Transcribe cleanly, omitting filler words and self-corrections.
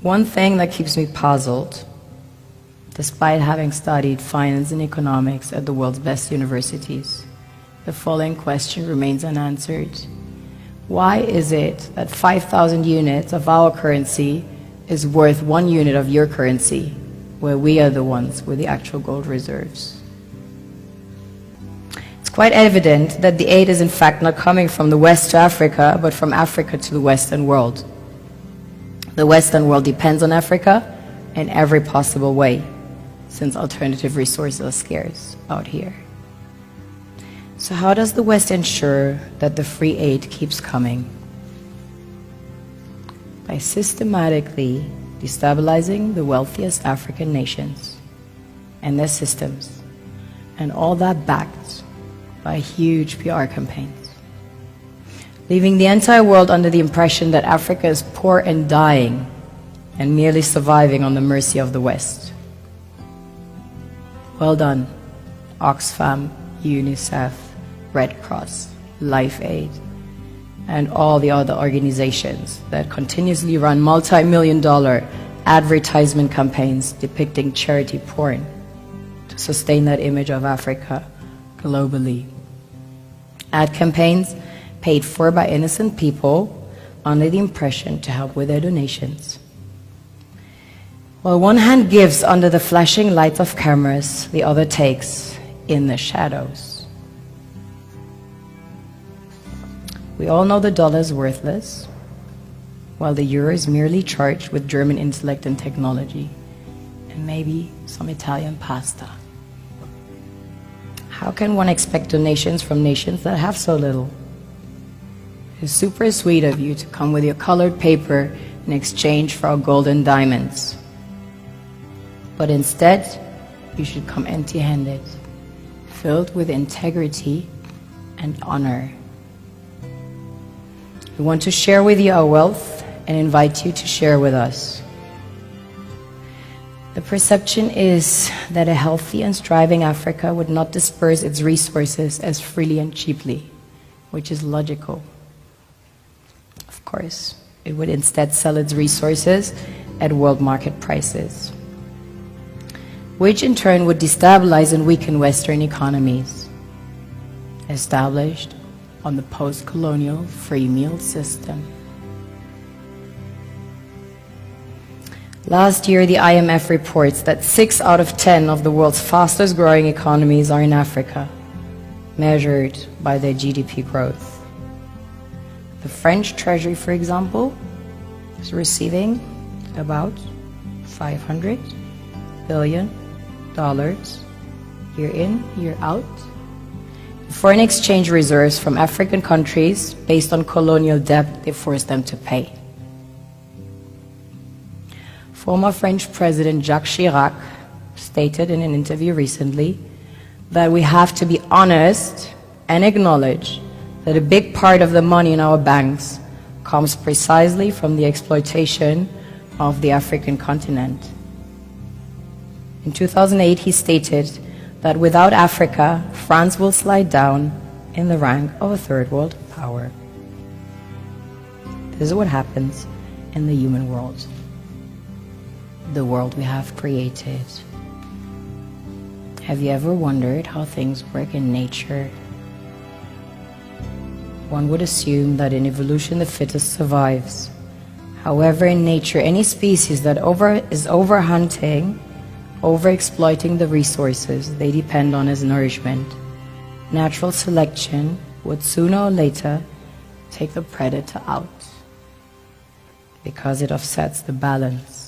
One thing that keeps me puzzled, despite having studied finance and economics at the world's best universities, the following question remains unanswered. Why is it that 5,000 units of our currency is worth 1 unit of your currency, where we are the ones with the actual gold reserves? It's quite evident that the aid is in fact not coming from the West to Africa, but from Africa to the Western world. The Western world depends on Africa in every possible way, since alternative resources are scarce out here. So how does the West ensure that the free aid keeps coming? By systematically destabilizing the wealthiest African nations and their systems, and all that backed by huge PR campaigns, leaving the entire world under the impression that Africa is poor and dying and merely surviving on the mercy of the West. Well done, Oxfam, UNICEF, Red Cross, Life Aid, and all the other organizations that continuously run multi-million-dollar advertisement campaigns depicting charity porn to sustain that image of Africa globally. Ad campaigns paid for by innocent people under the impression to help with their donations. While one hand gives under the flashing lights of cameras, the other takes in the shadows. We all know the dollar is worthless, while the euro is merely charged with German intellect and technology, and maybe some Italian pasta. How can one expect donations from nations that have so little? It's super sweet of you to come with your colored paper in exchange for our gold and diamonds. But instead, you should come empty-handed, filled with integrity and honor. We want to share with you our wealth and invite you to share with us. The perception is that a healthy and thriving Africa would not disperse its resources as freely and cheaply, which is logical. Of course, it would instead sell its resources at world market prices, which in turn would destabilize and weaken Western economies, established on the post-colonial free meal system. Last year, the IMF reports that 6 out of 10 of the world's fastest growing economies are in Africa, measured by their GDP growth. The French Treasury, for example, is receiving about $500 billion year in, year out, foreign exchange reserves from African countries based on colonial debt they forced them to pay. Former French President Jacques Chirac stated in an interview recently that we have to be honest and acknowledge that a big part of the money in our banks comes precisely from the exploitation of the African continent. In 2008, he stated that without Africa, France will slide down in the rank of a third world power. This is what happens in the human world, the world we have created. Have you ever wondered how things work in nature? One would assume that in evolution the fittest survives. However, in nature, any species that is overhunting, overexploiting the resources they depend on as nourishment, natural selection would sooner or later take the predator out, because it offsets the balance.